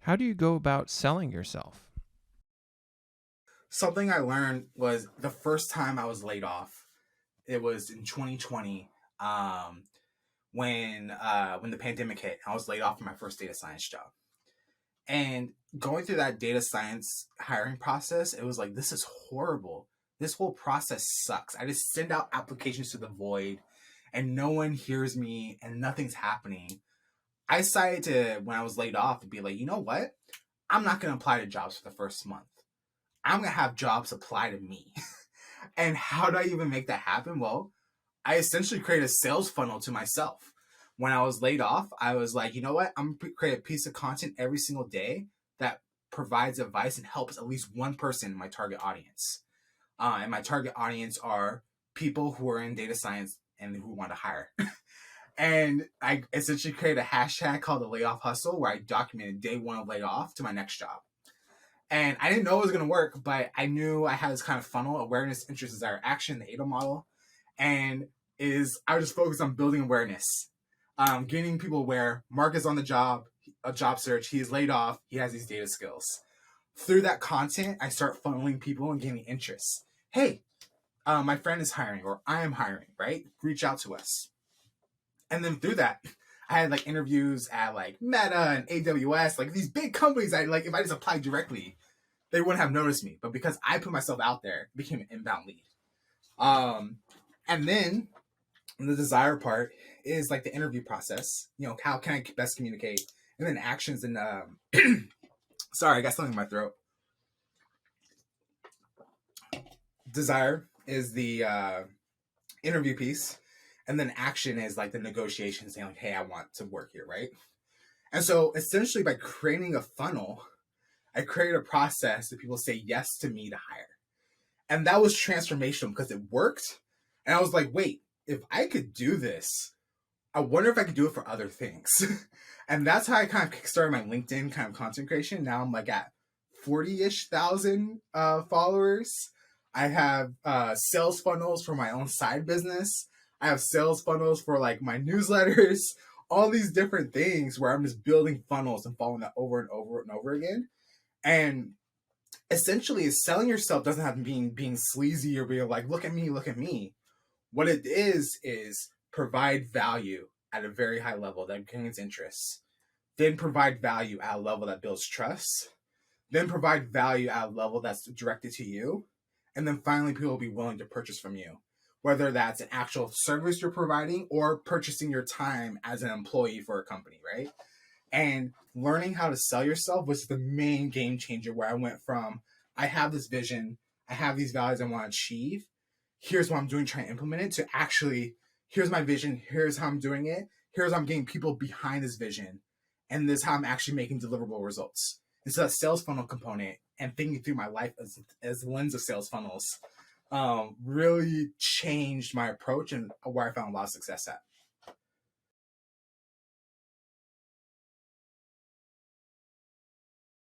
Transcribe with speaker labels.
Speaker 1: How do you go about selling yourself?
Speaker 2: Something I learned was the first time I was laid off. It was in 2020, when the pandemic hit. I was laid off from my first data science job, and going through that data science hiring process, it was like, this is horrible. This whole process sucks. I just send out applications to the void, and no one hears me, and nothing's happening. I decided to, when I was laid off, to be like, you know what? I'm not going to apply to jobs for the first month. I'm going to have jobs apply to me. And how do I even make that happen? Well, I essentially created a sales funnel to myself. When I was laid off, I was like, you know what? I'm going to create a piece of content every single day that provides advice and helps at least one person in my target audience. And my target audience are people who are in data science and who want to hire. And I essentially created a hashtag called the layoff hustle, where I documented day one of layoff to my next job. And I didn't know it was going to work, but I knew I had this kind of funnel: awareness, interest, desire, action, the ADO model. And I was just focused on building awareness, getting people aware. Mark is on the job, a job search. He is laid off. He has these data skills. Through that content, I start funneling people and gaining interest. Hey, my friend is hiring, or I am hiring, right? Reach out to us. And then through that, I had like interviews at like Meta and AWS, like these big companies. I like, if I just applied directly, they wouldn't have noticed me. But because I put myself out there, it became an inbound lead. Um, and then the desire part is like the interview process. You know, how can I best communicate? And then actions and sorry, I got something in my throat. Desire is the interview piece, and then action is like the negotiation, saying like, hey, I want to work here, right? And so essentially, by creating a funnel, I created a process that people say yes to me to hire. And that was transformational because it worked. And I was like, wait, if I could do this, I wonder if I could do it for other things. And that's how I kind of started my LinkedIn kind of content creation. Now I'm like at 40-ish thousand followers. I have sales funnels for my own side business. I have sales funnels for like my newsletters, all these different things where I'm just building funnels and following that over and over and over again. And essentially, selling yourself doesn't have to being sleazy or being like, look at me, look at me. What it is provide value at a very high level that gains interest, then provide value at a level that builds trust, then provide value at a level that's directed to you, and then finally people will be willing to purchase from you, whether that's an actual service you're providing or purchasing your time as an employee for a company, right? And learning how to sell yourself was the main game changer, where I went from, I have this vision, I have these values I want to achieve, here's what I'm doing trying to implement it, to actually, here's my vision, here's how I'm doing it, here's how I'm getting people behind this vision, and this is how I'm actually making deliverable results. And so that sales funnel component and thinking through my life as the lens of sales funnels really changed my approach and where I found a lot of success at.